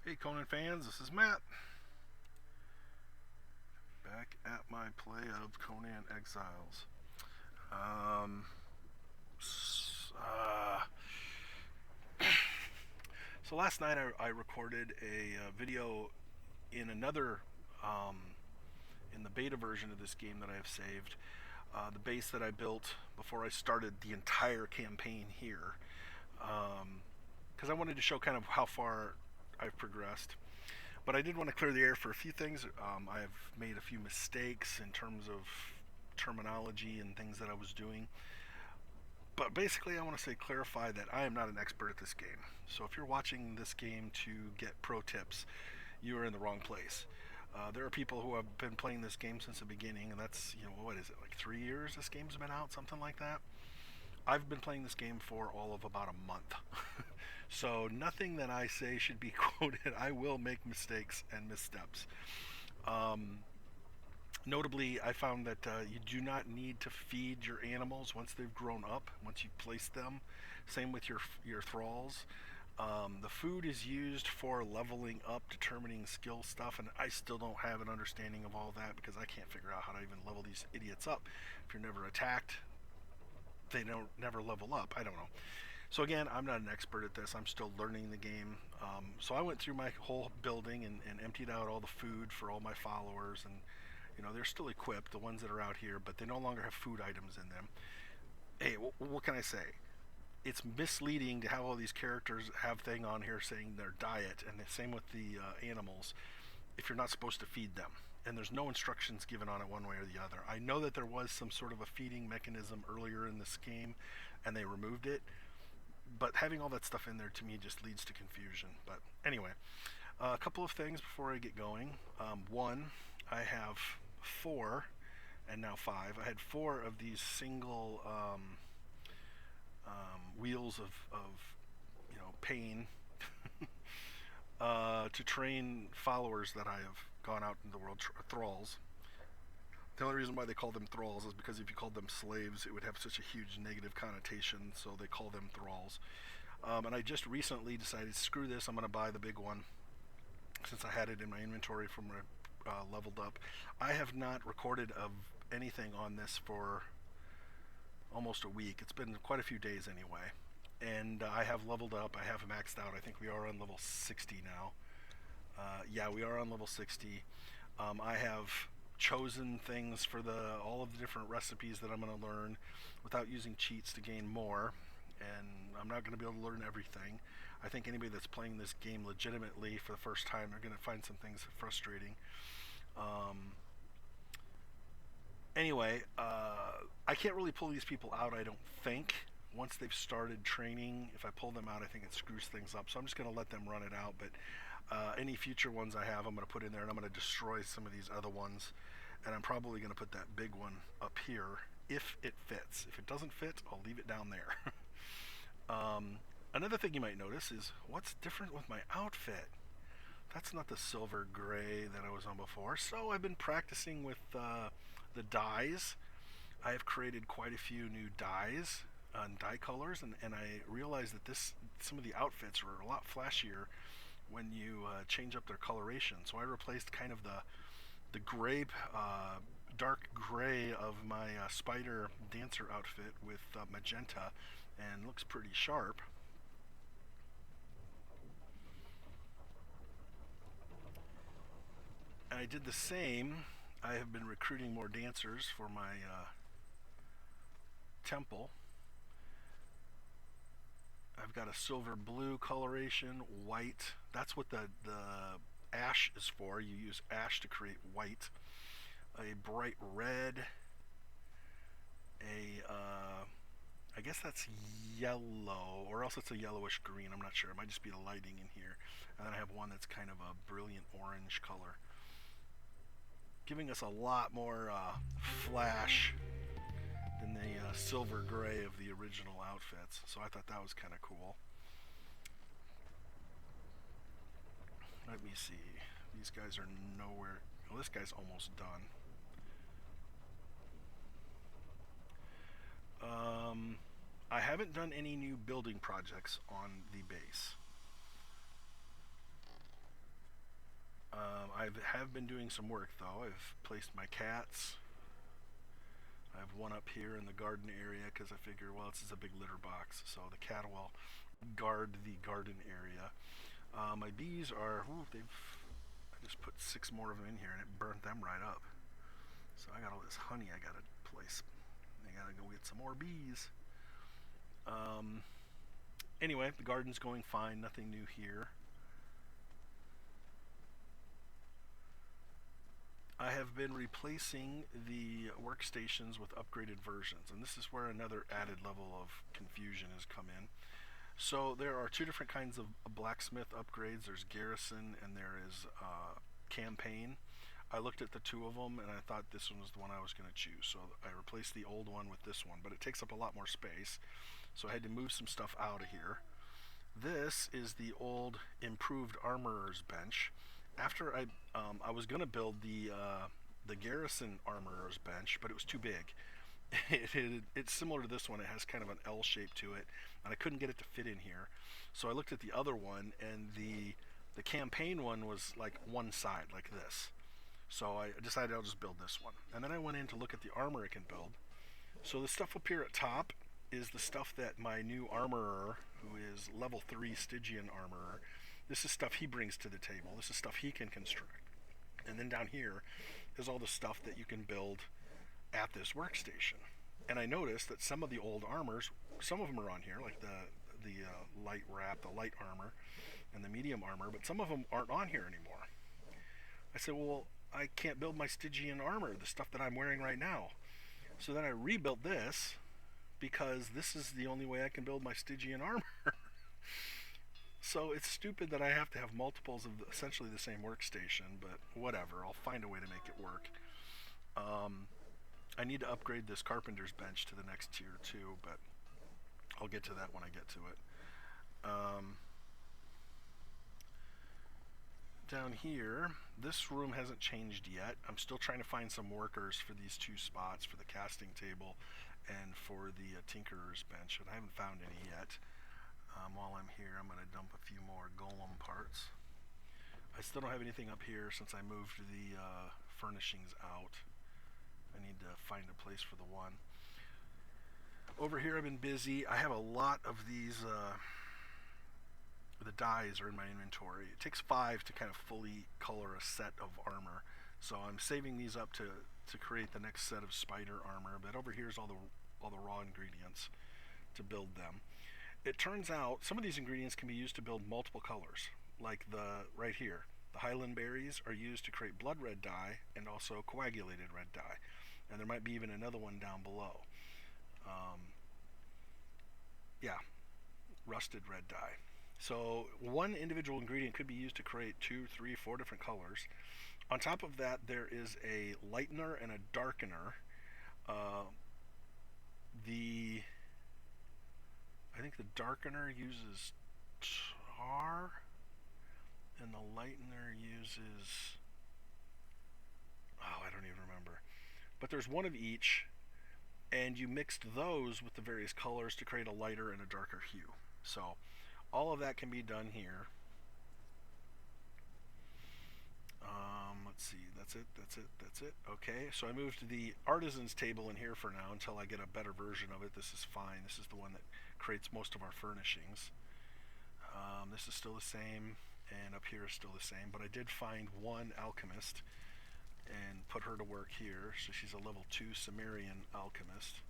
Hey Conan fans, this is Matt. Back at my play of Conan Exiles. Um, uh, so last night I recorded a video in another, um, in the beta version of this game that I have saved. The base that I built before I started the entire campaign here. Because I wanted to show kind of how far I've progressed. But I did want to clear the air for a few things. I have made a few mistakes in terms of terminology and things that I was doing. But basically, I want to say clarify that I am not an expert at this game. So if you're watching this game to get pro tips, you are in the wrong place. There are people who have been playing this game since the beginning, and that's, what is it, like 3 years this game's been out, something like that? I've been playing this game for all of about a month. So nothing that I say should be quoted. I will make mistakes and missteps. Um, Notably, I found that you do not need to feed your animals once they've grown up, once you've placed them. Same with your thralls. The food is used for leveling up, determining skill stuff, and I still don't have an understanding of all that because I can't figure out how to even level these idiots up. If you're never attacked, they don't never level up. I don't know. So again, I'm not an expert at this. I'm still learning the game. So I went through my whole building and emptied out all the food for all my followers, and they're still equipped, the ones that are out here, but they no longer have food items in them. Hey, what can I say? It's misleading to have all these characters have thing on here saying their diet, and the same with the animals. If you're not supposed to feed them, and there's no instructions given on it one way or the other. I know that there was some sort of a feeding mechanism earlier in this game, and they removed it, but having all that stuff in there to me just leads to confusion. But anyway, a couple of things before I get going. One, I have four, and now five. I had four of these single wheels of pain to train followers that I have gone out in the world, thralls. The only reason why they call them thralls is because if you called them slaves, it would have such a huge negative connotation, so they call them thralls. And I just recently decided, screw this, I'm going to buy the big one since I had it in my inventory from when I leveled up. I have not recorded of anything on this for almost a week. It's been quite a few days anyway. And I have leveled up. I have maxed out. I think we are on level 60 now. Yeah, we are on level 60. I have chosen things for all of the different recipes that I'm going to learn without using cheats to gain more. And I'm not going to be able to learn everything. I think anybody that's playing this game legitimately for the first time are going to find some things frustrating. Um, anyway, I can't really pull these people out, I don't think. Once they've started training, if I pull them out, I think it screws things up. So I'm just going to let them run it out. But any future ones I have, I'm going to put in there, and I'm going to destroy some of these other ones. And I'm probably going to put that big one up here if it fits. If it doesn't fit, I'll leave it down there. Another thing you might notice is what's different with my outfit. That's not the silver gray that I was on before. So I've been practicing with the dyes. I have created quite a few new dyes and dye colors, and I realized that some of the outfits were a lot flashier when you change up their coloration. So I replaced kind of the gray, dark gray of my spider dancer outfit with magenta, and looks pretty sharp. And I did the same. I have been recruiting more dancers for my temple. I've got a silver blue coloration, white. That's what the ash is for. You use ash to create white. A bright red. I guess that's yellow, or else it's a yellowish green. I'm not sure. It might just be the lighting in here. And then I have one that's kind of a brilliant orange color, giving us a lot more flash than the silver gray of the original outfits. So I thought that was kind of cool. Let me see. These guys are nowhere. Well, this guy's almost done. I haven't done any new building projects on the base. have been doing some work though. I've placed my cats. I have one up here in the garden area because I figure, well, this is a big litter box, so the cat will guard the garden area. My bees are, I just put 6 more of them in here and it burnt them right up. So I got all this honey I gotta place. I gotta go get some more bees. Anyway, the garden's going fine, nothing new here. I have been replacing the workstations with upgraded versions, and this is where another added level of confusion has come in. So there are 2 different kinds of blacksmith upgrades. There's garrison and there is campaign. I looked at the 2 of them and I thought this one was the one I was going to choose. So I replaced the old one with this one, but it takes up a lot more space. So I had to move some stuff out of here. This is the old improved armorer's bench. After I was going to build the garrison armorer's bench, but it was too big. It's similar to this one. It has kind of an L shape to it, and I couldn't get it to fit in here. So I looked at the other one, and the campaign one was like one side, like this. So I decided I'll just build this one. And then I went in to look at the armor it can build. So the stuff up here at top is the stuff that my new armorer, who is level 3 Stygian armorer, this is stuff he brings to the table. This is stuff he can construct. And then down here is all the stuff that you can build at this workstation. And I noticed that some of the old armors, some of them are on here, like the light wrap, the light armor, and the medium armor, but some of them aren't on here anymore. I said, well, I can't build my Stygian armor, the stuff that I'm wearing right now. So then I rebuilt this, because this is the only way I can build my Stygian armor. So it's stupid that I have to have multiples of essentially the same workstation, but whatever, I'll find a way to make it work. I need to upgrade this carpenter's bench to the next tier too, but I'll get to that when I get to it. Down here, this room hasn't changed yet. I'm still trying to find some workers for these 2 spots, for the casting table and for the tinkerer's bench, and I haven't found any yet. While I'm here, I'm going to dump a few more golem parts. I still don't have anything up here since I moved the furnishings out. I need to find a place for the one. Over here I've been busy. I have a lot of these, the dyes are in my inventory. It takes 5 to kind of fully color a set of armor. So I'm saving these up to create the next set of spider armor. But over here is all the raw ingredients to build them. It turns out some of these ingredients can be used to build multiple colors, like right here. The Highland berries are used to create blood red dye and also coagulated red dye. And there might be even another one down below. Yeah, rusted red dye. So one individual ingredient could be used to create 2, 3, 4 different colors. On top of that, there is a lightener and a darkener. I think the darkener uses tar, and the lightener uses, I don't even remember. But there's one of each, and you mixed those with the various colors to create a lighter and a darker hue. So all of that can be done here. Let's see, that's it. Okay, so I moved the artisan's table in here for now until I get a better version of it. This is fine. This is the one that creates most of our furnishings. This is still the same, and up here is still the same, but I did find one alchemist and put her to work here. So she's a level 2 Sumerian alchemist.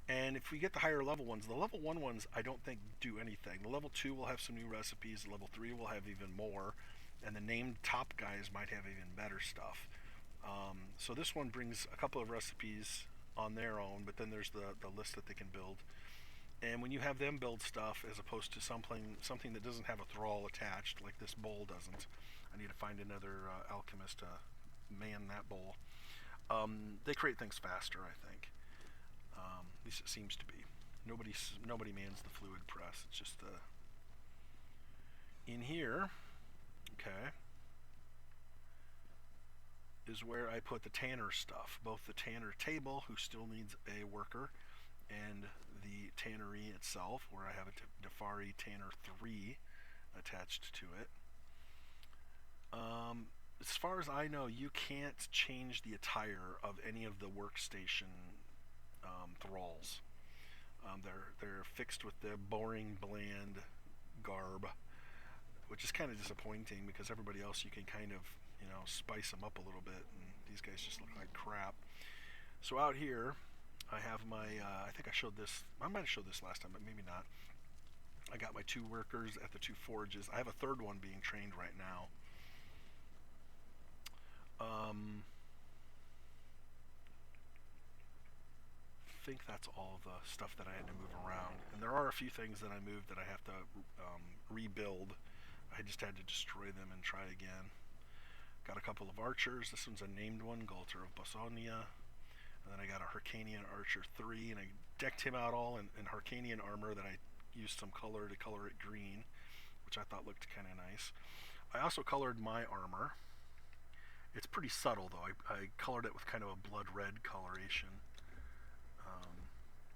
And if we get the higher level ones, the level 1 ones I don't think do anything. The level 2 will have some new recipes, the level 3 will have even more, and the named top guys might have even better stuff. So this one brings a couple of recipes on their own, but then there's the list that they can build. And when you have them build stuff, as opposed to something that doesn't have a thrall attached, like this bowl doesn't, I need to find another alchemist to man that bowl. They create things faster, I think. At least it seems to be. Nobody mans the fluid press. It's just in here. Okay. Is where I put the tanner stuff, both the tanner table, who still needs a worker, and the tannery itself, where I have a Defari Tanner 3 attached to it. as far as I know, you can't change the attire of any of the workstation thralls. They're fixed with the boring, bland garb, which is kind of disappointing because everybody else you can kind of spice them up a little bit, and these guys just look like crap. So out here, I have my. I think I showed this. I might have showed this last time, but maybe not. I got my 2 workers at the 2 forges. I have a 3rd one being trained right now. I think that's all the stuff that I had to move around. And there are a few things that I moved that I have to rebuild. I just had to destroy them and try again. Got a couple of archers. This one's a named one, Galter of Bosonia. And then I got a Hyrcanian Archer 3, and I decked him out all in Hyrcanian armor that I used some color to color it green, which I thought looked kind of nice. I also colored my armor. It's pretty subtle though. I colored it with kind of a blood red coloration.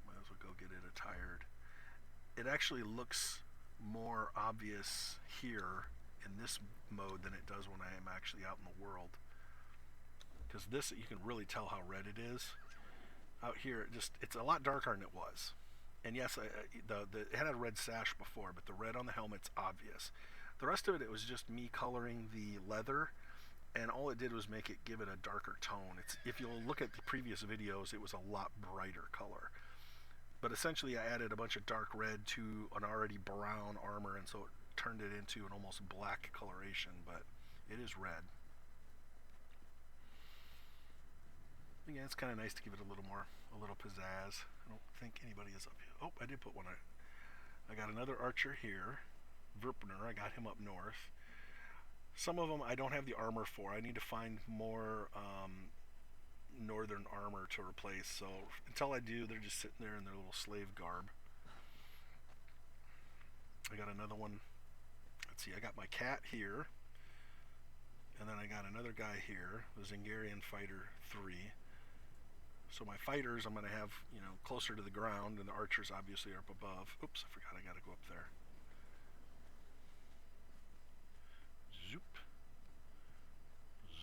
Might as well go get it attired. It actually looks more obvious here in this mode than it does when I am actually out in the world. Because this, you can really tell how red it is. Out here, it's a lot darker than it was. And yes, it had a red sash before, but the red on the helmet's obvious. The rest of it, it was just me coloring the leather, and all it did was give it a darker tone. If you'll look at the previous videos, it was a lot brighter color. But essentially, I added a bunch of dark red to an already brown armor, and so it turned it into an almost black coloration, but it is red. Again, it's kind of nice to give it a little pizzazz. I don't think anybody is up here. Oh, I did put one. I got another archer here, Verpner. I got him up north. Some of them I don't have the armor for. I need to find more northern armor to replace. So until I do, they're just sitting there in their little slave garb. I got another one. Let's see. I got my cat here, and then I got another guy here, the Zingarian Fighter 3. So my fighters I'm going to have, closer to the ground, and the archers obviously are up above. Oops, I forgot I got to go up there. Zoop.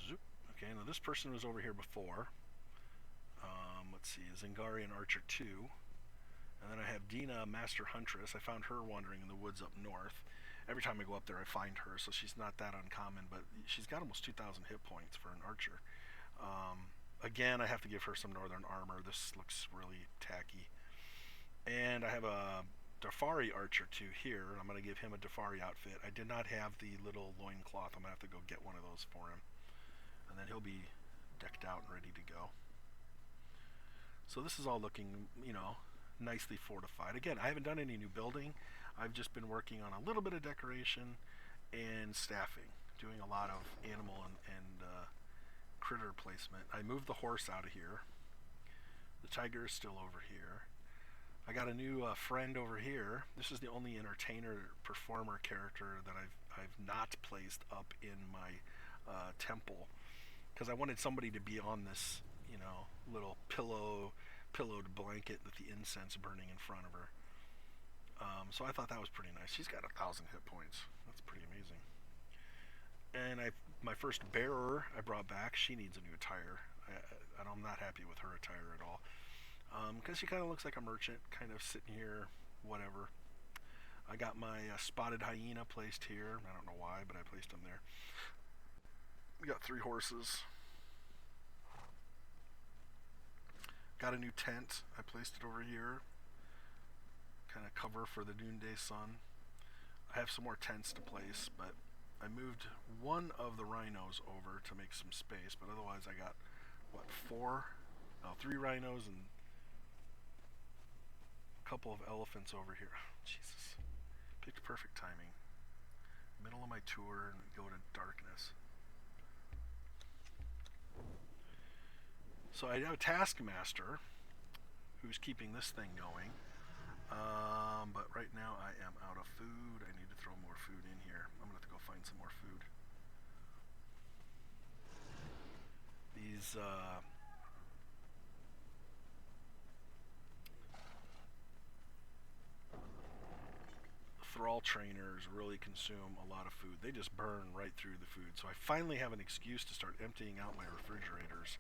Zoop. Okay, now this person was over here before. Let's see, Zingarian Archer 2. And then I have Dina, Master Huntress. I found her wandering in the woods up north. Every time I go up there, I find her, so she's not that uncommon, but she's got almost 2,000 hit points for an archer. Again, I have to give her some northern armor. This looks really tacky. And I have a Dafari Archer 2 here. I'm going to give him a Dafari outfit. I did not have the little loincloth. I'm going to have to go get one of those for him. And then he'll be decked out and ready to go. So this is all looking, nicely fortified. Again, I haven't done any new building. I've just been working on a little bit of decoration and staffing, doing a lot of animal and critter placement. I moved the horse out of here. The tiger is still over here. I got a new friend over here. This is the only entertainer performer character that I've not placed up in my temple, because I wanted somebody to be on this, little pillowed blanket with the incense burning in front of her. So I thought that was pretty nice. She's got 1,000 hit points. That's pretty amazing. And my first bearer I brought back. She needs a new attire. I'm not happy with her attire at all. Because she kind of looks like a merchant, kind of sitting here, whatever. I got my spotted hyena placed here. I don't know why, but I placed them there. We got 3 horses. Got a new tent. I placed it over here. Kind of cover for the noonday sun. I have some more tents to place, but I moved one of the rhinos over to make some space, but otherwise I got, 3 rhinos and a couple of elephants over here. Jesus. Picked perfect timing. Middle of my tour and go to darkness. So I have a taskmaster who's keeping this thing going. But right now I am out of food. I need to throw more food in here. I'm going to have to go find some more food. These thrall all trainers really consume a lot of food. They just burn right through the food. So I finally have an excuse to start emptying out my refrigerators.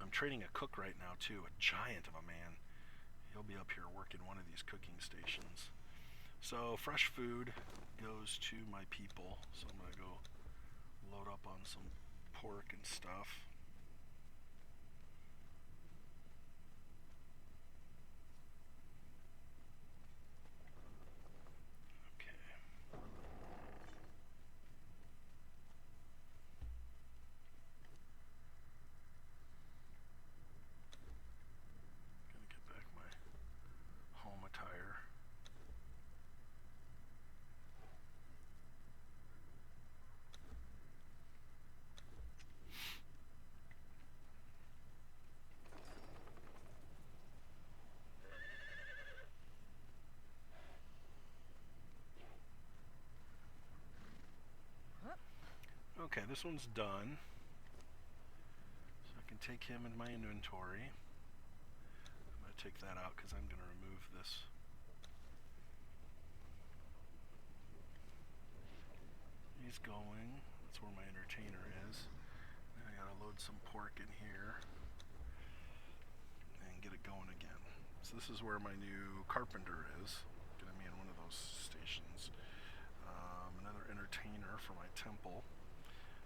I'm training a cook right now too, a giant of a man. He'll be up here working one of these cooking stations. So fresh food goes to my people. So I'm gonna go load up on some pork and stuff. Gonna get back my home attire. Okay, this one's done. So I can take him in my inventory. I'm going to take that out because I'm going to remove this. He's going. That's where my entertainer is. Now I got to load some pork in here and get it going again. So this is where my new carpenter is. Going to be in one of those stations. Another entertainer for my temple.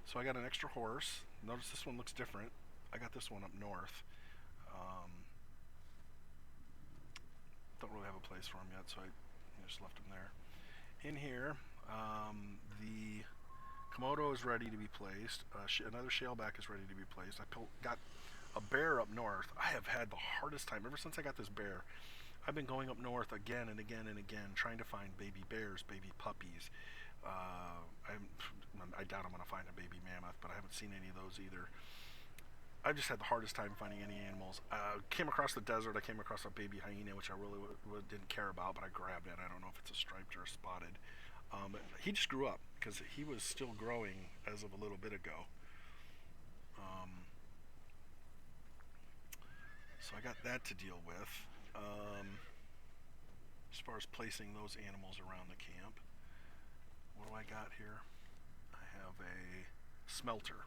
So I got an extra horse. Notice this one looks different. I got this one up north. Don't really have a place for him yet, so I just left him there. In here, the Komodo is ready to be placed. Another shaleback is ready to be placed. I got a bear up north. I have had the hardest time ever since I got this bear. I've been going up north again and again and again, trying to find baby bears, baby puppies. I doubt I'm going to find a baby mammoth, but I haven't seen any of those either. I've just had the hardest time finding any animals. Came across the desert. I came across a baby hyena, which I really didn't care about, but I grabbed it. I don't know if it's a striped or a spotted. But he just grew up because he was still growing as of a little bit ago. So I got that to deal with. As far as placing those animals around the camp. What do I got here? I have a smelter.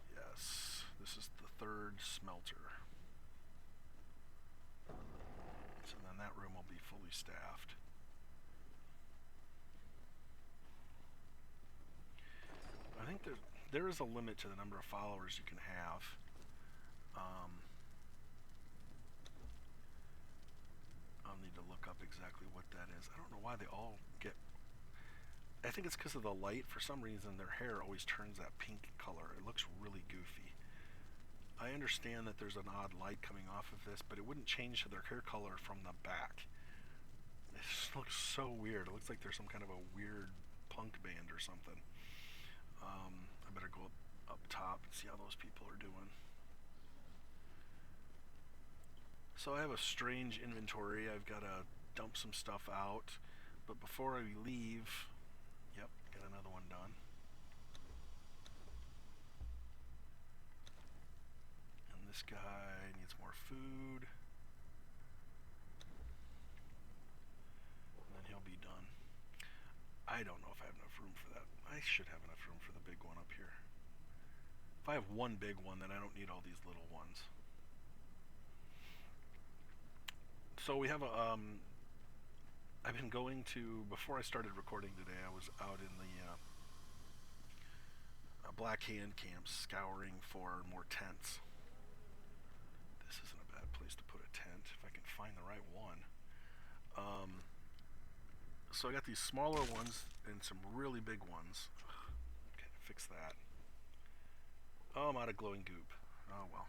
Yes, this is the third smelter. So then that room will be fully staffed. I think there is a limit to the number of followers you can have. I'll need to look up exactly what that is. I don't know why they all get... I think it's because of the light. For some reason, their hair always turns that pink color. It looks really goofy. I understand that there's an odd light coming off of this, but it wouldn't change their hair color from the back. It just looks so weird. It looks like there's some kind of a weird punk band or something. I better go up top and see how those people are doing. So I have a strange inventory. I've got to dump some stuff out. But before I leave... Yep, got another one done. And this guy needs more food. And then he'll be done. I don't know if I have enough room for that. I should have enough room for the big one up here. If I have one big one, then I don't need all these little ones. So we have a... I've been going to... Before I started recording today, I was out in the Black Hand camps scouring for more tents. This isn't a bad place to put a tent, if I can find the right one. So I got these smaller ones and some really big ones. Okay, fix that. Oh, I'm out of glowing goop. Oh well.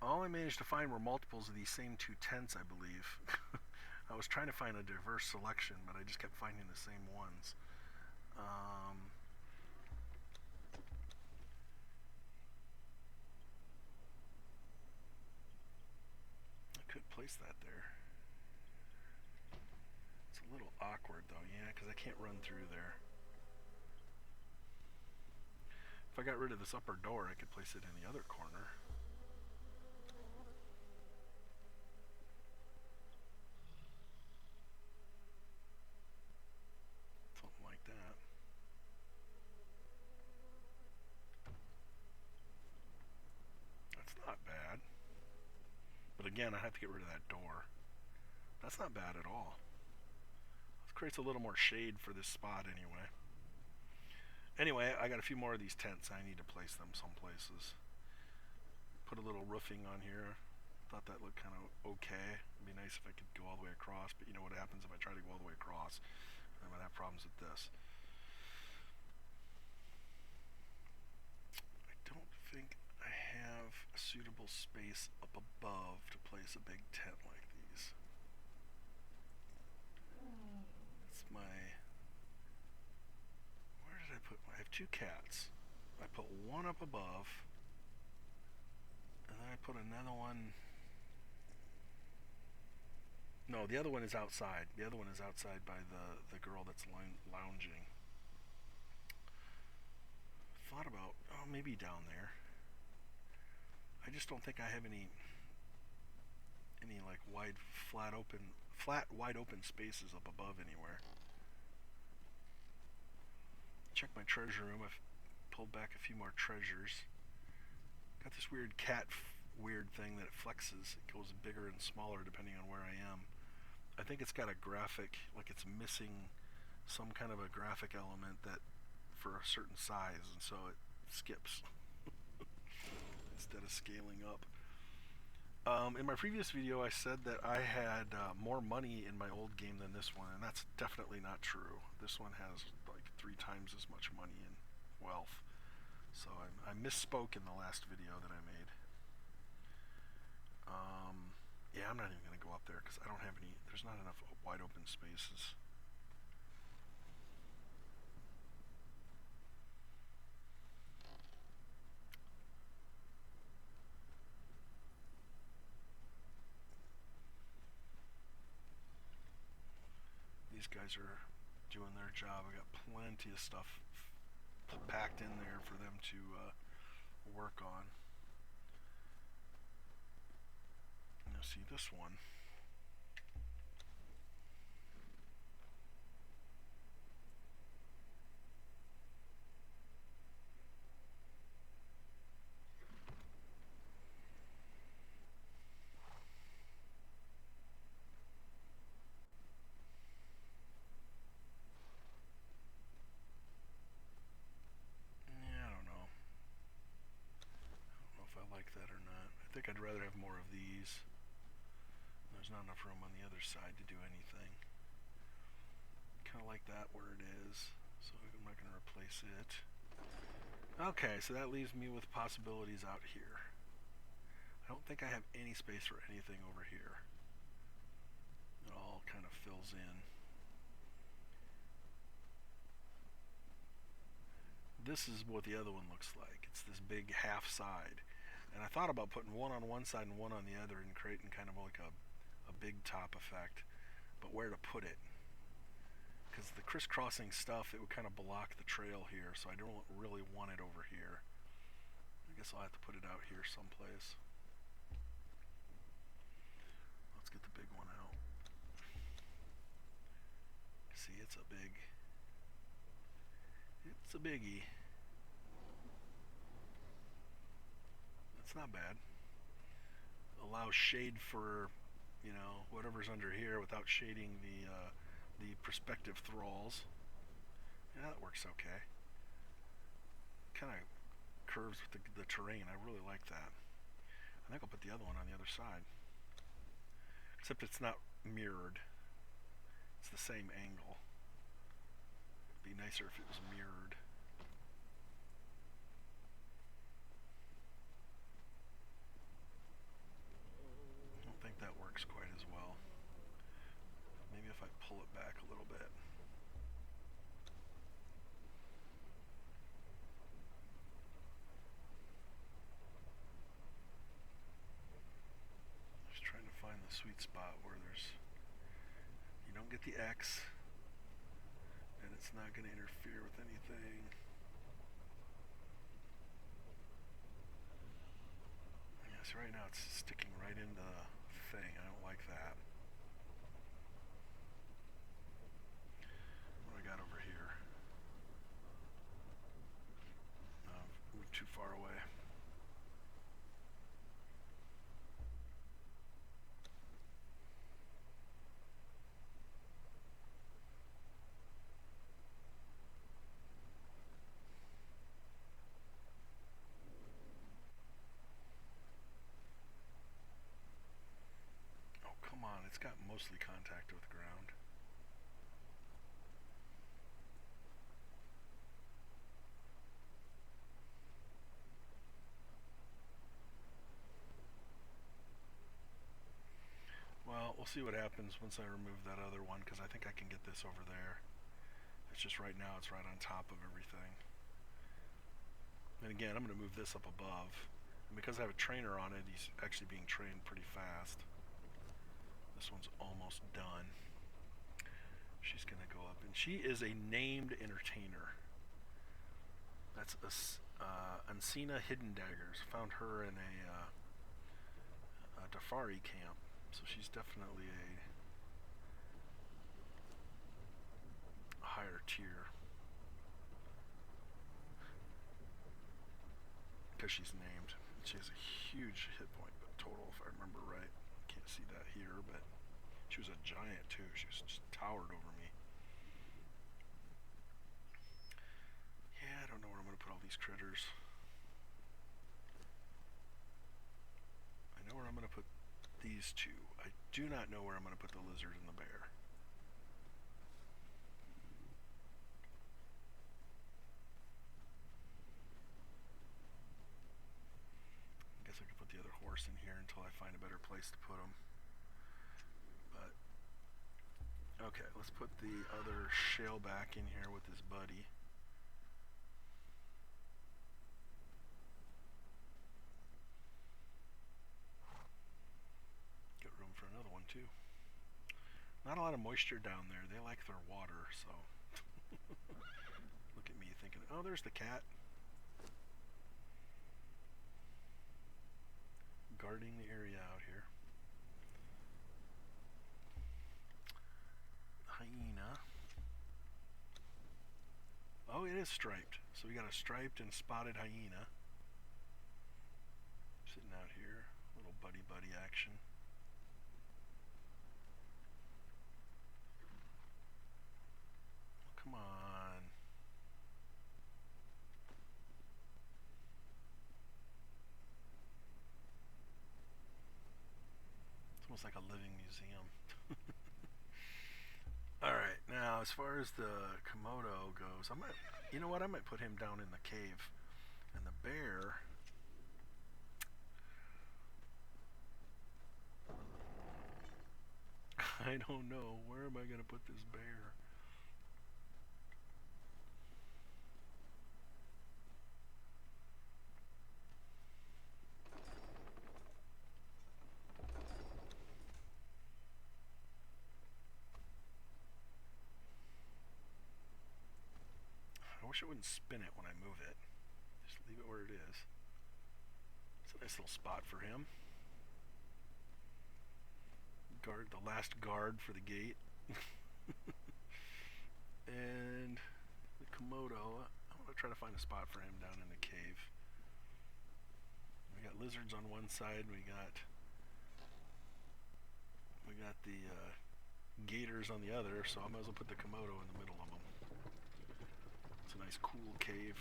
All I managed to find were multiples of these same two tents, I believe. I was trying to find a diverse selection, but I just kept finding the same ones. I could place that there. It's a little awkward though, yeah, because I can't run through there. If I got rid of this upper door, I could place it in the other corner. Something like that. That's not bad. But again, I have to get rid of that door. That's not bad at all. It creates a little more shade for this spot anyway. Anyway, I got a few more of these tents. I need to place them some places. Put a little roofing on here. Thought that looked kind of okay. It'd be nice if I could go all the way across, but you know what happens if I try to go all the way across? I'm going to have problems with this. I don't think I have a suitable space up above to place a big tent like these. It's my... Where did I put... I have two cats. I put one up above, and then I put another one... No, the other one is outside. The other one is outside by the girl that's lounging. Thought about, oh, maybe down there. I just don't think I have any like wide, flat, wide open spaces up above anywhere. Check my treasure room. I've pulled back a few more treasures. Got this weird cat weird thing that it flexes. It goes bigger and smaller depending on where I am. I think it's got a graphic, like it's missing some kind of a graphic element that for a certain size, and so it skips instead of scaling up. In my previous video I said that I had more money in my old game than this one, and that's definitely not true. This one has like 3 times as much money in wealth. So I misspoke in the last video that I made. Yeah, I'm not even going to go up there because I don't have any, there's not enough wide open spaces. These guys are doing their job. I got plenty of stuff packed in there for them to work on. Now see this one. That or not. I think I'd rather have more of these. There's not enough room on the other side to do anything. Kind of like that where it is, so I'm not going to replace it. Okay, so that leaves me with possibilities out here. I don't think I have any space for anything over here. It all kind of fills in. This is what the other one looks like. It's this big half side. And I thought about putting one on one side and one on the other and creating kind of like a big top effect. But where to put it? Because the crisscrossing stuff, it would kind of block the trail here, so I don't really want it over here. I guess I'll have to put it out here someplace. Let's get the big one out. See, it's a biggie. It's not bad. Allows shade for, you know, whatever's under here without shading the prospective thralls. Yeah, that works okay. Kind of curves with the terrain. I really like that. I think I'll put the other one on the other side. Except it's not mirrored. It's the same angle. It'd be nicer if it was mirrored. That works quite as well. Maybe if I pull it back a little bit. Just trying to find the sweet spot where you don't get the X and it's not going to interfere with anything. See, right now it's sticking right in the thing. I don't like that. What do I got over here? Moved too far away. Oh, come on. It's got mostly contact with the ground. Well, we'll see what happens once I remove that other one, because I think I can get this over there. It's just right now it's right on top of everything. And again, I'm going to move this up above. And because I have a trainer on it, he's actually being trained pretty fast. This one's almost done. She's going to go up. And she is a named entertainer. That's Unsina Hidden Daggers. Found her in a foray camp. So she's definitely a higher tier. Because she's named. She has a huge hit point total, if I remember right. Can't see that here, but she was a giant too. She was just towered over me. Yeah, I don't know where I'm going to put all these critters. I know where I'm going to put these two. I do not know where I'm going to put the lizard and the bear. I guess I could put the other horse in here until I find a better place to put him. But okay, let's put the other shale back in here with his buddy. Get room for another one too. Not a lot of moisture down there. They like their water, so look at me thinking, oh, there's the cat. Guarding the area out here. Hyena. Oh, it is striped. So we got a striped and spotted hyena. Sitting out here. Little buddy action. Come on. It's almost like a living museum. Alright, now as far as the Komodo goes, you know what, I might put him down in the cave. And the bear, I don't know, where am I going to put this bear? I wish it wouldn't spin it when I move it. Just leave it where it is. It's a nice little spot for him. Guard, the last guard for the gate. And the Komodo, I want to try to find a spot for him down in the cave. We got lizards on one side, we got the gators on the other, so I might as well put the Komodo in the middle of them. It's a nice cool cave.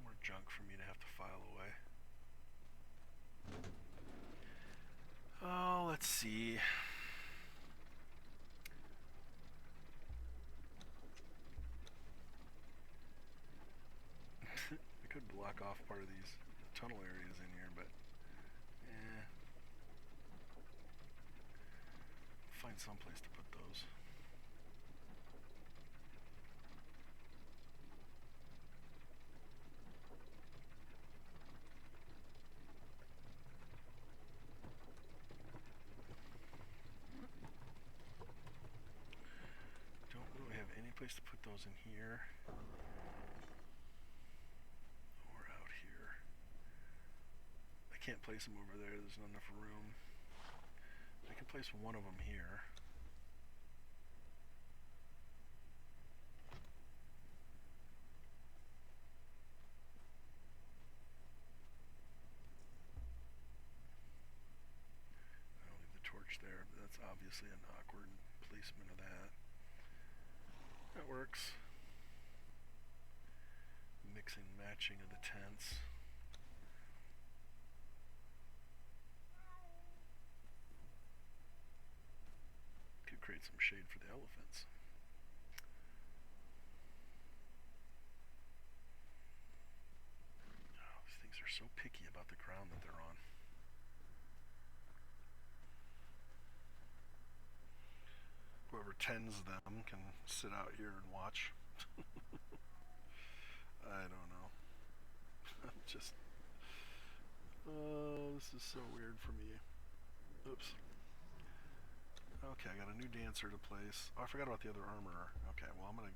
More junk for me to have to file away. see. I could block off part of these tunnel areas in here, but find some place to put those. Don't really have any place to put those in here. Or out here. I can't place them over there, there's not enough room. I can place one of them here. I'll leave the torch there, but that's obviously an awkward placement of that. That works. Mixing, matching of the tents. Could create some shade for the elephants. Oh, these things are so picky about the ground that they're on. Whoever tends them can sit out here and watch. I don't know. Just, oh, this is so weird for me. Oops. Okay, I got a new dancer to place. Oh, I forgot about the other armorer. Okay, well I'm gonna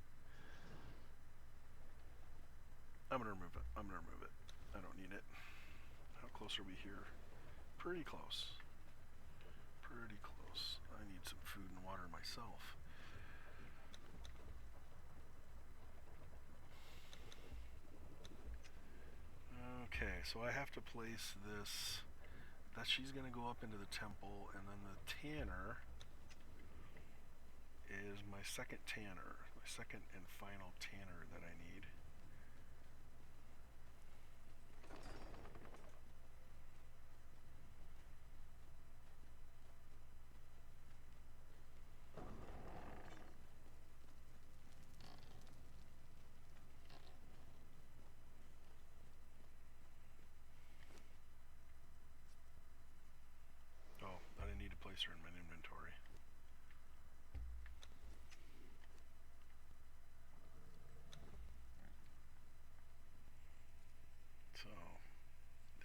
remove it. I'm gonna remove it. I don't need it. How close are we here? Pretty close. Pretty close. I need some food and water myself. Okay, so I have to place this. That she's gonna go up into the temple, and then the tanner is my second tanner, my second and final tanner that I need. Oh, I didn't need to place her in my inventory. So,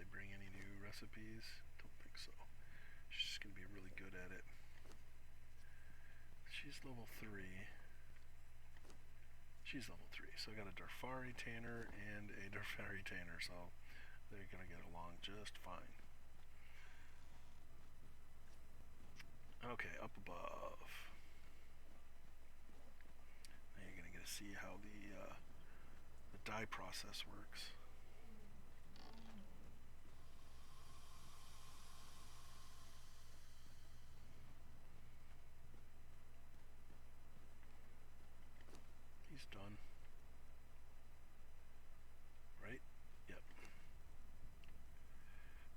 they bring any new recipes? Don't think so. She's just gonna be really good at it. She's level 3. She's level 3, so I got a Darfari Tanner and a Darfari Tanner, so they're gonna get along just fine. Okay, up above. Now you're gonna get to see how the dye process works. He's done. Right? Yep.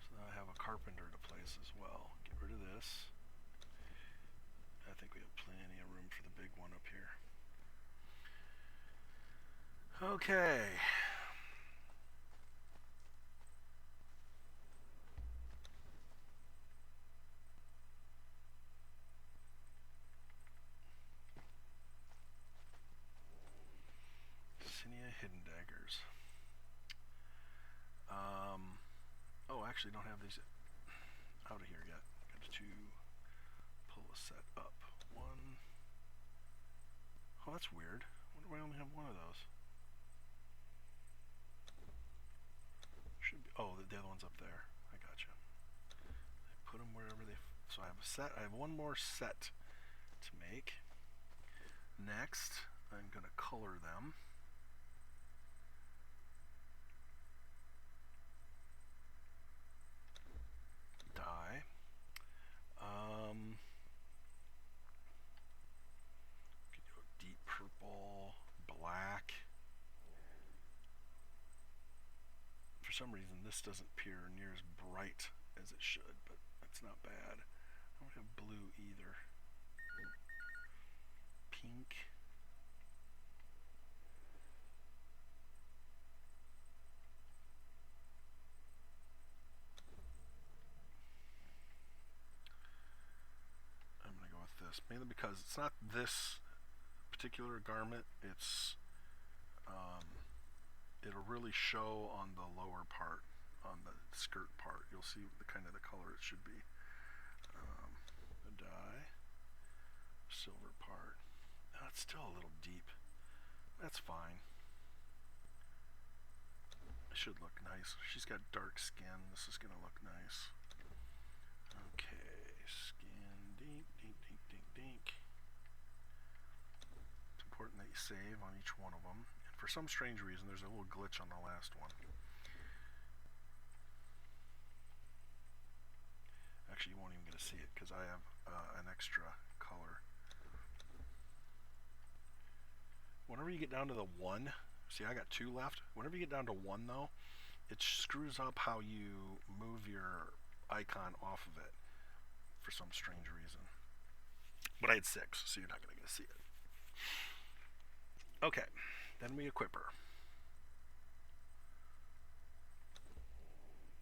So now I have a carpenter to place as well. Get rid of this. I think we have plenty of room for the big one up here. Okay. Hidden daggers. Oh, actually don't have these out of here yet. Got to pull a set up. One. Oh, that's weird. Wonder why I only have one of those. Should be. Oh, the other one's up there. I gotcha. I put them wherever they. So I have a set. I have one more set to make. Next, I'm gonna color them. Dye. Could go deep purple, black. For some reason, this doesn't appear near as bright as it should, but that's not bad. I don't have blue either. Pink. I'm going to go with this, mainly because it's not this particular garment. It'll really show on the lower part, on the skirt part. You'll see the kind of the color it should be. The dye, silver part. Oh, it's still a little deep. That's fine. It should look nice. She's got dark skin. This is gonna look nice. Okay, skin, dink, dink, dink, dink, dink. It's important that you save on each one of them. And for some strange reason, there's a little glitch on the last one. Actually, you won't even get to see it because I have an extra color. Whenever you get down to the 1, see I got 2 left. Whenever you get down to 1 though, it screws up how you move your icon off of it for some strange reason. But I had 6, so you're not going to get to see it. Okay, then we equip her.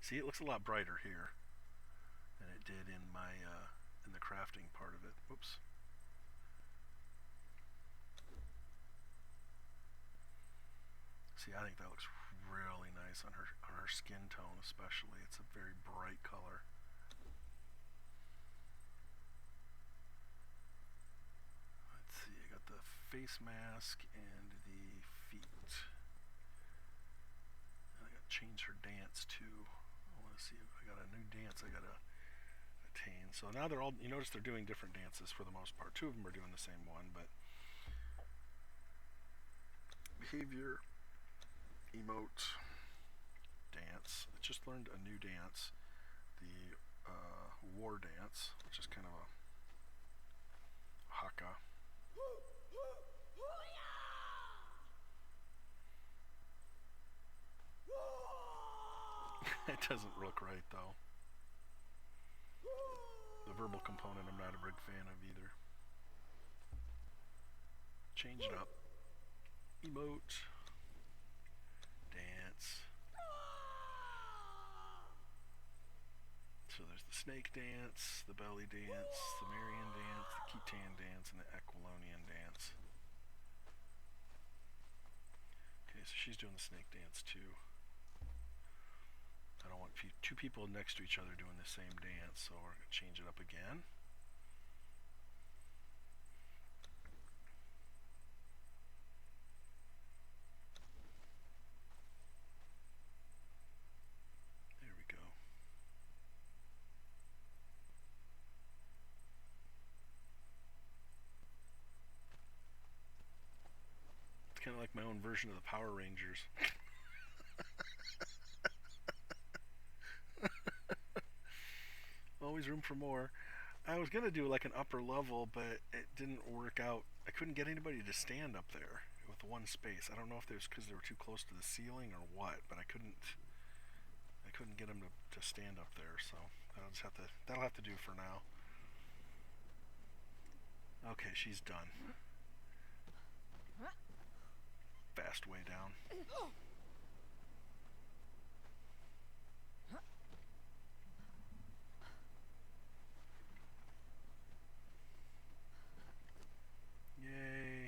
See, it looks a lot brighter here than it did in my in the crafting part of it. Whoops. See, I think that looks really nice on her skin tone, especially. It's a very bright color. Let's see, I got the face mask and the feet. And I got to change her dance too. I want to see if I got a new dance I got to attain. So now they're all, you notice they're doing different dances for the most part. 2 of them are doing the same one, but behavior, emote, dance. I just learned a new dance, the war dance, which is kind of a haka. It doesn't look right though. The verbal component I'm not a big fan of either. Change it up. Emote. Dance. So there's the snake dance, the belly dance, the Marian dance, the Khitan dance, and the Aquilonian dance. Okay, so she's doing the snake dance too. I don't want 2 people next to each other doing the same dance, so we're going to change it up again. There we go. It's kind of like my own version of the Power Rangers. Always room for more. I was gonna do like an upper level, but it didn't work out. I couldn't get anybody to stand up there with one space. I don't know if it was because they were too close to the ceiling or what, but I couldn't get them to stand up there. So that'll have to do for now. Okay, she's done. Fast way down. Yay.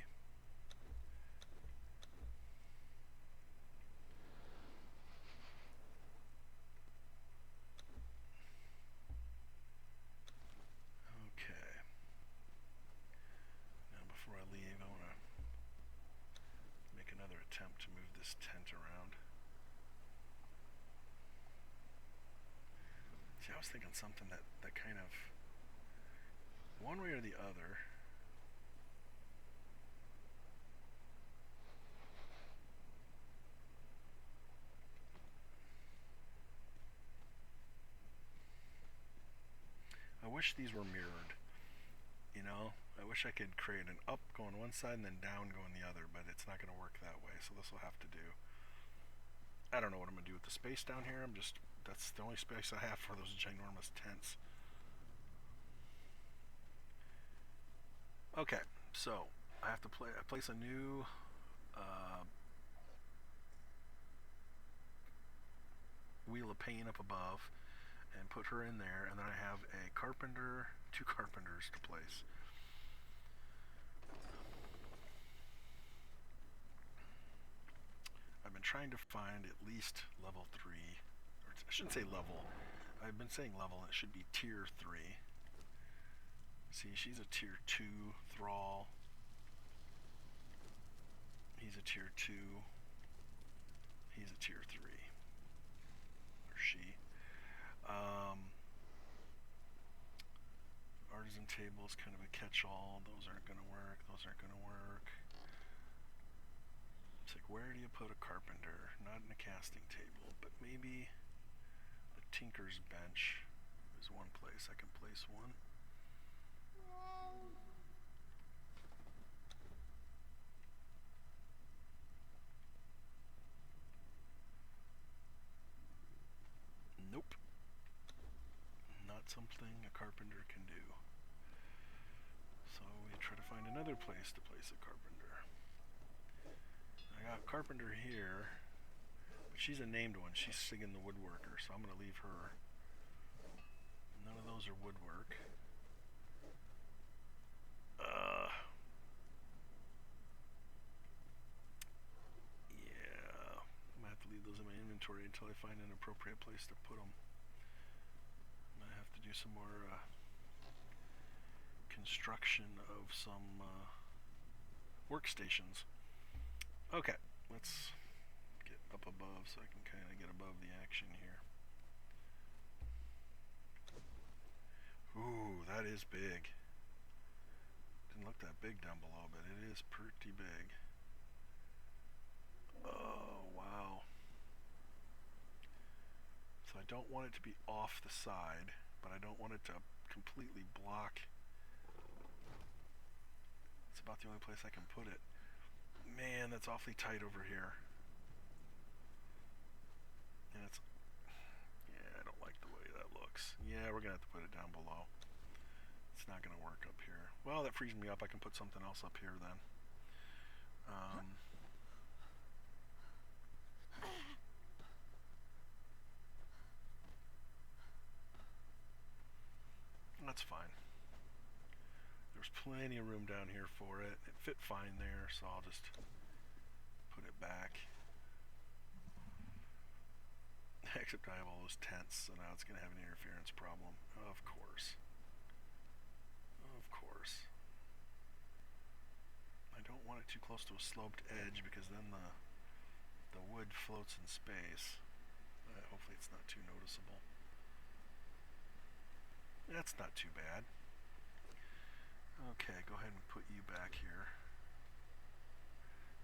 Okay. Now before I leave, I want to make another attempt to move this tent around. See, I was thinking something that kind of, one way or the other, I wish these were mirrored. You know, I wish I could create an up going one side and then down going the other, but it's not going to work that way, so this will have to do. I don't know what I'm going to do with the space down here. That's the only space I have for those ginormous tents. Okay, so I have to place a new uh, wheel of paint up above and put her in there, and then I have a carpenter, two carpenters to place. I've been trying to find at least level 3, or I shouldn't say level, I've been saying level, and it should be tier 3. See, she's a tier 2 thrall. He's a tier 2. He's a tier 3. Or she. Artisan table is kind of a catch-all. Those aren't going to work. Those aren't going to work. It's like, where do you put a carpenter? Not in a casting table, but maybe a tinker's bench is one place I can place one. Nope. Not something a carpenter can do. So we try to find another place to place a carpenter. I got carpenter here, but she's a named one. She's singing the woodworker, so I'm going to leave her. None of those are woodwork. Yeah, I'm going to have to leave those in my inventory until I find an appropriate place to put them. I'm going to have to do some more construction of some workstations. Okay, let's get up above so I can kind of get above the action here. Ooh, that is big. Didn't look that big down below, but it is pretty big. Oh, wow. So I don't want it to be off the side, but I don't want it to completely block. It's about the only place I can put it. Man, that's awfully tight over here. And it's... yeah, I don't like the way that looks. Yeah, we're going to have to put it down below. It's not going to work up here. Well, that frees me up. I can put something else up here then. That's fine. There's plenty of room down here for it. It fit fine there, so I'll just put it back. Except I have all those tents, so now it's going to have an interference problem. Of course. Of course. I don't want it too close to a sloped edge because then the wood floats in space. Hopefully it's not too noticeable. That's not too bad. Okay, go ahead and put you back here.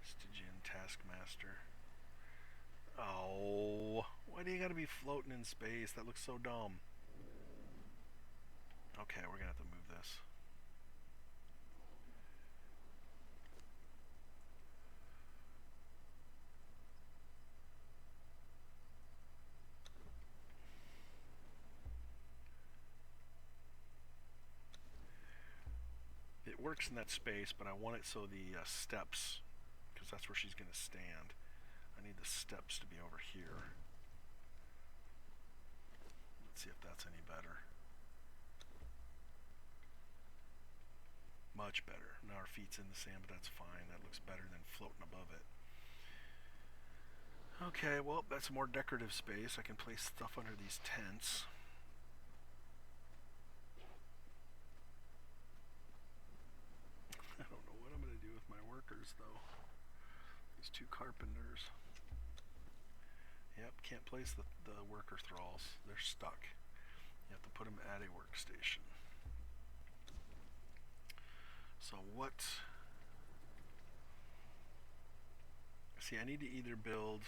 Stygian Taskmaster. Oh, why do you gotta be floating in space? That looks so dumb. Okay, we're gonna have to move this. It works in that space, but I want it so the steps, because that's where she's gonna stand. I need the steps to be over here. Let's see if that's any better. Much better. Now our feet's in the sand, but that's fine. That looks better than floating above it. Okay, well, that's more decorative space. I can place stuff under these tents. I don't know what I'm going to do with my workers, though. These two carpenters. Yep, can't place the worker thralls. They're stuck. You have to put them at a workstation. So what... see, I need to either build...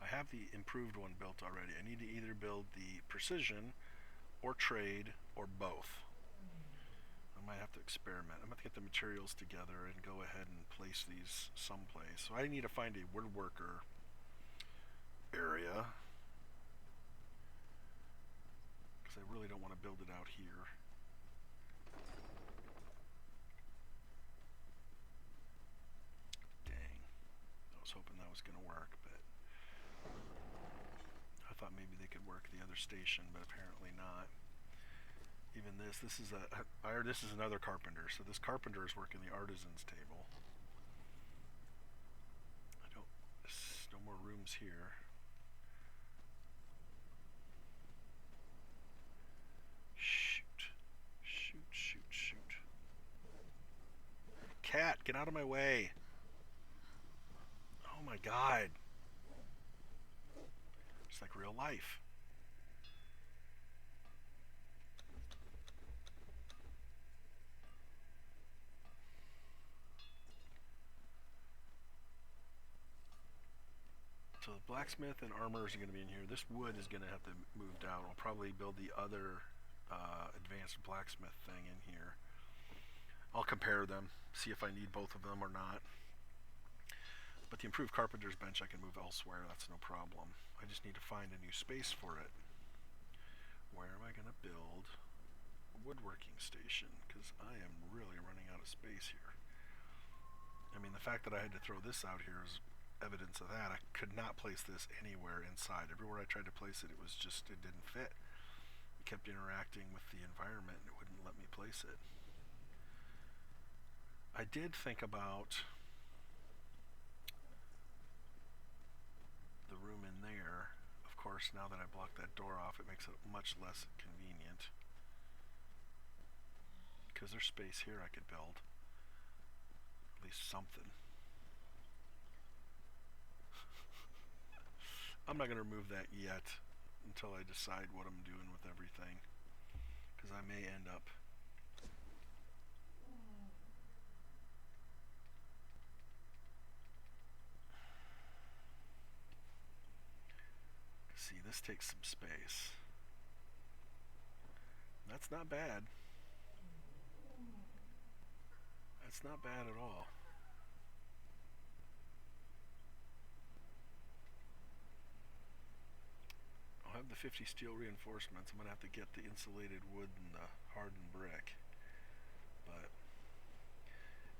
I have the improved one built already. I need to either build the precision or trade or both. I might have to experiment. I'm going to get the materials together and go ahead and place these someplace. So I need to find a woodworker area because I really don't want to build it out here. woodwork the other station, but apparently not. Even this is this is another carpenter. So this carpenter is working the artisan's table. There's no more rooms here. Shoot. Shoot, shoot, shoot. Cat, get out of my way. Oh my god. It's like real life. So the blacksmith and armorers are going to be in here. This wood is going to have to move down. We'll probably build the other advanced blacksmith thing in here. I'll compare them, see if I need both of them or not. But the improved carpenter's bench I can move elsewhere. That's no problem. I just need to find a new space for it. Where am I going to build a woodworking station? Because I am really running out of space here. I mean, the fact that I had to throw this out here is evidence of that. I could not place this anywhere inside. Everywhere I tried to place it, it didn't fit. It kept interacting with the environment and it wouldn't let me place it. I did think about the room in there. Of course, now that I blocked that door off, it makes it much less convenient. Because there's space here I could build. At least something. I'm not going to remove that yet until I decide what I'm doing with everything. Because I may end up see, this takes some space. That's not bad. That's not bad at all. I'll have the 50 steel reinforcements. I'm going to have to get the insulated wood and the hardened brick. But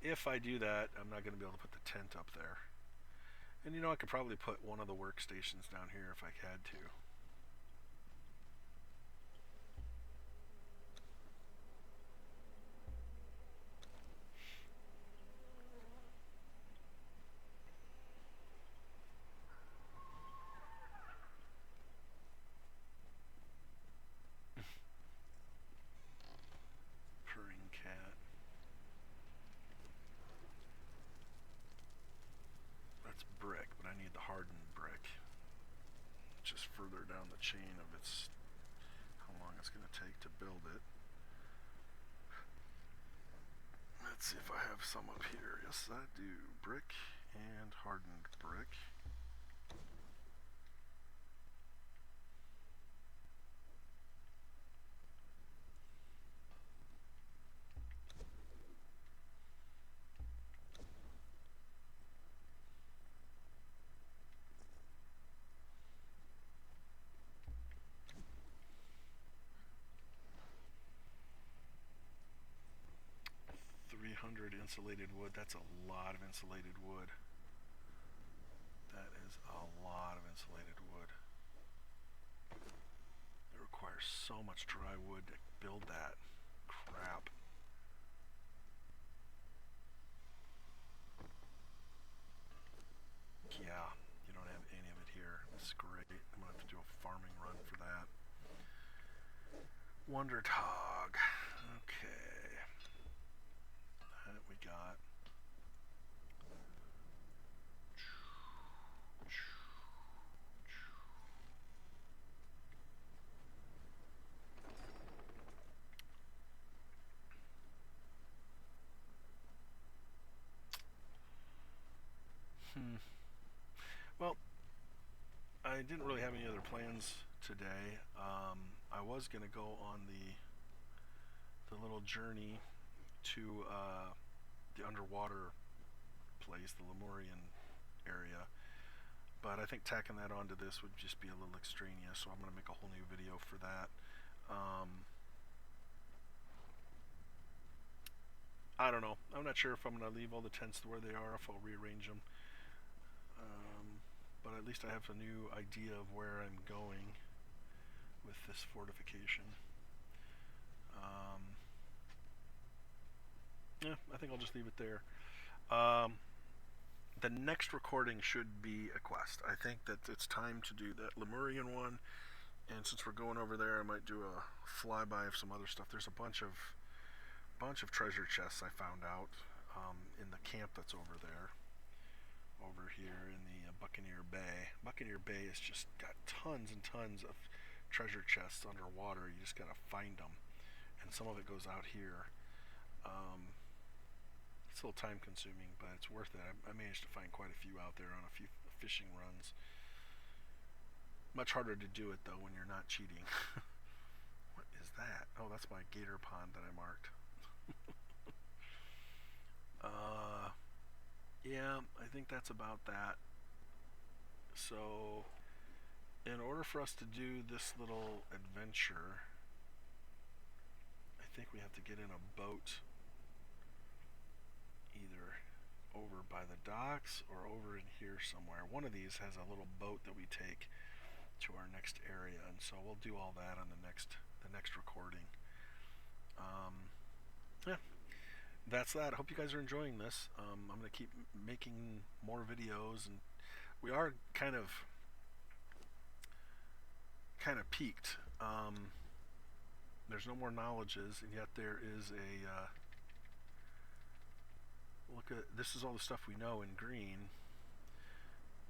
if I do that, I'm not going to be able to put the tent up there. And you know, I could probably put one of the workstations down here if I had to. Purring cat. That's brick, but I need the hardened brick. Just further down the chain of how long it's going to take to build it. Let's see if I have some up here. Yes, I do. Brick and hardened brick. Insulated wood. That's a lot of insulated wood. That is a lot of insulated wood. It requires so much dry wood to build that. Crap. Yeah, you don't have any of it here. This is great. I'm going to have to do a farming run for that. Wonder Tog. Okay. That we got. Well, I didn't really have any other plans today. I was going to go on the little journey to the underwater place, the Lemurian area, but I think tacking that onto this would just be a little extraneous, so I'm going to make a whole new video for that. I don't know. I'm not sure if I'm going to leave all the tents where they are, if I'll rearrange them. But at least I have a new idea of where I'm going. with this fortification. Yeah, I think I'll just leave it there. Um, the next recording should be a quest. I think that it's time to do that Lemurian one, and since we're going over there, I might do a flyby of some other stuff. There's a bunch of treasure chests I found out in the camp that's over there, over here in the Buccaneer Bay. Buccaneer Bay has just got tons and tons of treasure chests underwater. You just gotta find them, and some of it goes out here. It's a little time consuming, but it's worth it. I managed to find quite a few out there on a few fishing runs. Much harder to do it though when you're not cheating. What is that? Oh, that's my gator pond that I marked. Yeah, I think that's about that. So, in order for us to do this little adventure, I think we have to get in a boat either over by the docks or over in here somewhere. One of these has a little boat that we take to our next area, and so we'll do all that on the next recording. Yeah, that's that. I hope you guys are enjoying this. I'm gonna keep making more videos, and we are kind of peaked. There's no more knowledges, and yet there is a look at this is all the stuff we know in green.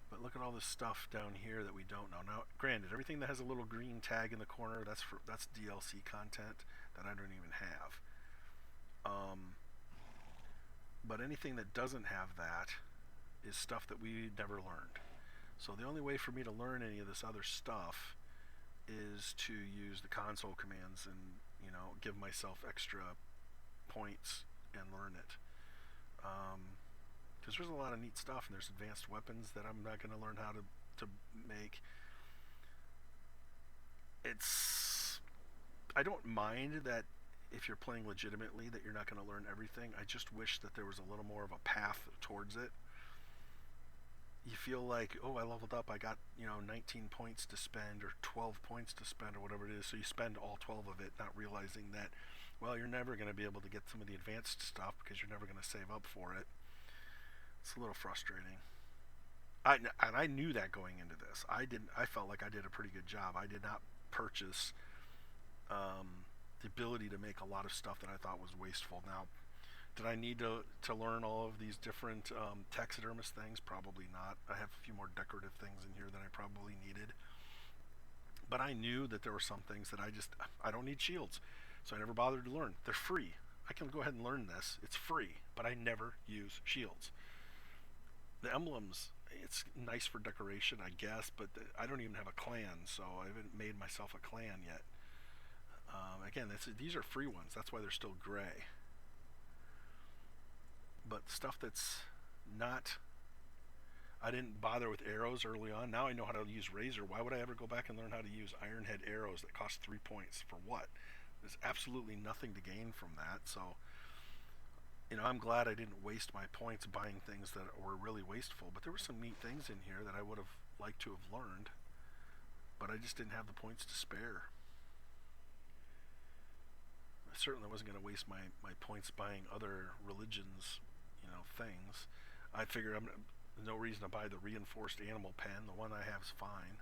But look at all this stuff down here that we don't know. Now, granted, everything that has a little green tag in the corner, that's DLC content that I don't even have. But anything that doesn't have that is stuff that we never learned. So the only way for me to learn any of this other stuff is to use the console commands and give myself extra points and learn it. Because there's a lot of neat stuff, and there's advanced weapons that I'm not going to learn how to make. I don't mind that if you're playing legitimately that you're not going to learn everything. I just wish that there was a little more of a path towards it. You feel like, oh, I leveled up, I got 19 points to spend or 12 points to spend or whatever it is, so you spend all 12 of it, not realizing that, well, you're never going to be able to get some of the advanced stuff because you're never going to save up for it. It's a little frustrating. I knew that going into this. I felt like I did a pretty good job. I did not purchase the ability to make a lot of stuff that I thought was wasteful. Now, did I need to learn all of these different taxidermist things? Probably not. I have a few more decorative things in here than I probably needed. But I knew that there were some things that I don't need shields, so I never bothered to learn. They're free. I can go ahead and learn this. It's free, but I never use shields. The emblems, it's nice for decoration, I guess, but I don't even have a clan, so I haven't made myself a clan yet. Again, these are free ones. That's why they're still gray. But stuff that's not... I didn't bother with arrows early on. Now I know how to use razor. Why would I ever go back and learn how to use iron head arrows that cost 3 points? For what? There's absolutely nothing to gain from that. So, I'm glad I didn't waste my points buying things that were really wasteful. But there were some neat things in here that I would have liked to have learned. But I just didn't have the points to spare. I certainly wasn't going to waste my points buying other religions, things. I figured there's no reason to buy the reinforced animal pen. The one I have is fine.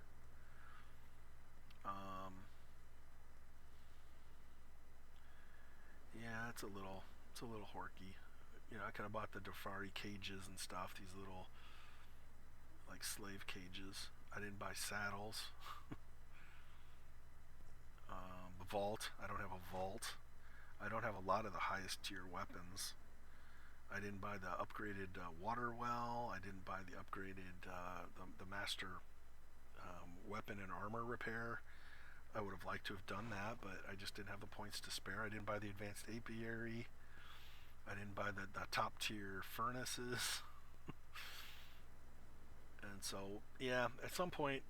Yeah, it's a little horky. I could have bought the Dofari cages and stuff. These little like slave cages. I didn't buy saddles. The vault. I don't have a vault. I don't have a lot of the highest tier weapons. I didn't buy the upgraded water well. I didn't buy the upgraded the master weapon and armor repair. I would have liked to have done that, but I just didn't have the points to spare. I didn't buy the advanced apiary. I didn't buy the top tier furnaces. And so, yeah, at some point,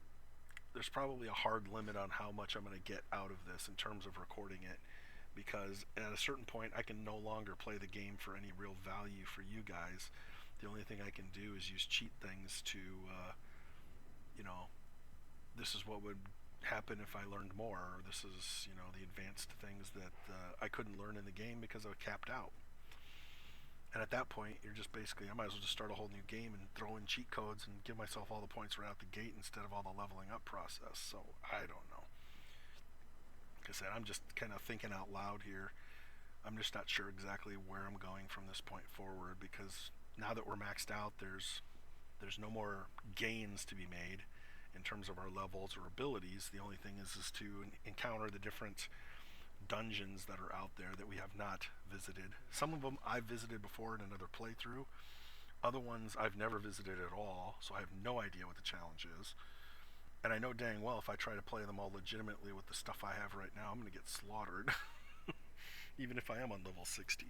there's probably a hard limit on how much I'm going to get out of this in terms of recording it. Because at a certain point, I can no longer play the game for any real value for you guys. The only thing I can do is use cheat things to, this is what would happen if I learned more. This is, you know, the advanced things that I couldn't learn in the game because I was capped out. And at that point, you're just basically, I might as well just start a whole new game and throw in cheat codes and give myself all the points right out the gate instead of all the leveling up process. So I don't know. Like I said, I'm just kind of thinking out loud here. I'm just not sure exactly where I'm going from this point forward, because now that we're maxed out, there's no more gains to be made in terms of our levels or abilities. The only thing is to encounter the different dungeons that are out there that we have not visited. Some of them I've visited before in another playthrough. Other ones I've never visited at all, so I have no idea what the challenge is. And I know dang well if I try to play them all legitimately with the stuff I have right now, I'm going to get slaughtered. Even if I am on level 60.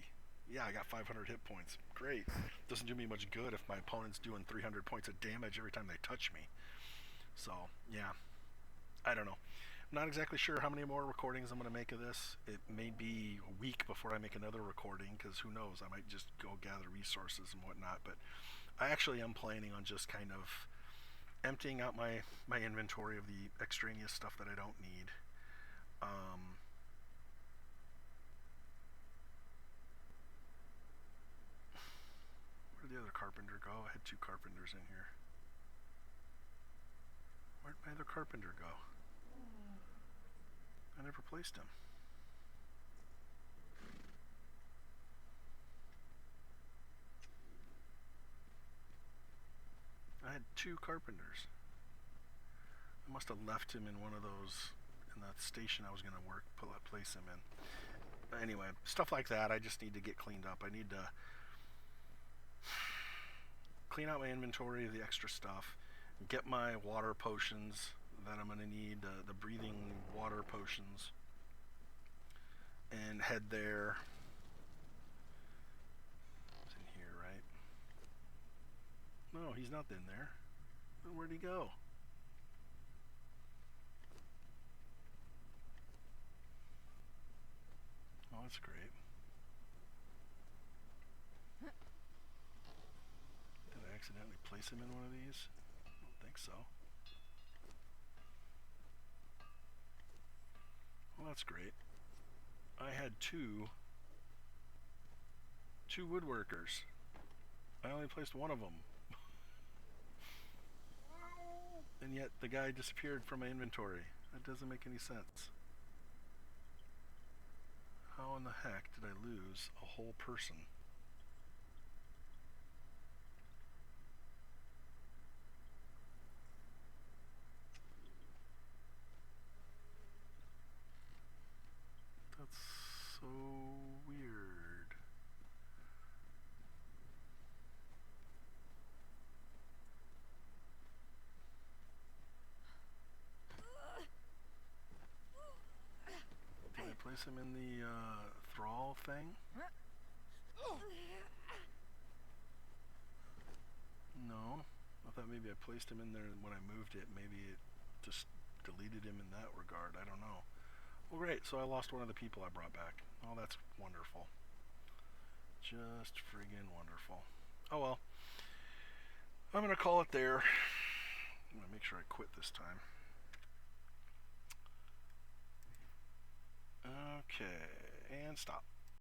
Yeah, I got 500 hit points. Great. Doesn't do me much good if my opponent's doing 300 points of damage every time they touch me. So, yeah. I don't know. I'm not exactly sure how many more recordings I'm going to make of this. It may be a week before I make another recording, because who knows, I might just go gather resources and whatnot. But I actually am planning on just kind of emptying out my inventory of the extraneous stuff that I don't need. Where did the other carpenter go? I had 2 carpenters in here. Where'd my other carpenter go? I never placed him. I had 2 carpenters. I must have left him in one of those, in that station I was going to place him in. But anyway, stuff like that I just need to get cleaned up. I need to clean out my inventory of the extra stuff, get my water potions that I'm going to need, the breathing water potions, and head there. He's in here, right? No, he's not in there. Where'd he go? Oh, that's great. Did I accidentally place him in one of these? I don't think so. Well, that's great. I had two woodworkers. I only placed one of them. And yet the guy disappeared from my inventory. That doesn't make any sense. How in the heck did I lose a whole person? That's so weird. Did I place him in the thrall thing? No. I thought maybe I placed him in there and when I moved it, maybe it just deleted him in that regard. I don't know. Well, great. So I lost one of the people I brought back. Oh, that's wonderful. Just friggin' wonderful. Oh well. I'm going to call it there. I'm going to make sure I quit this time. Okay. And stop.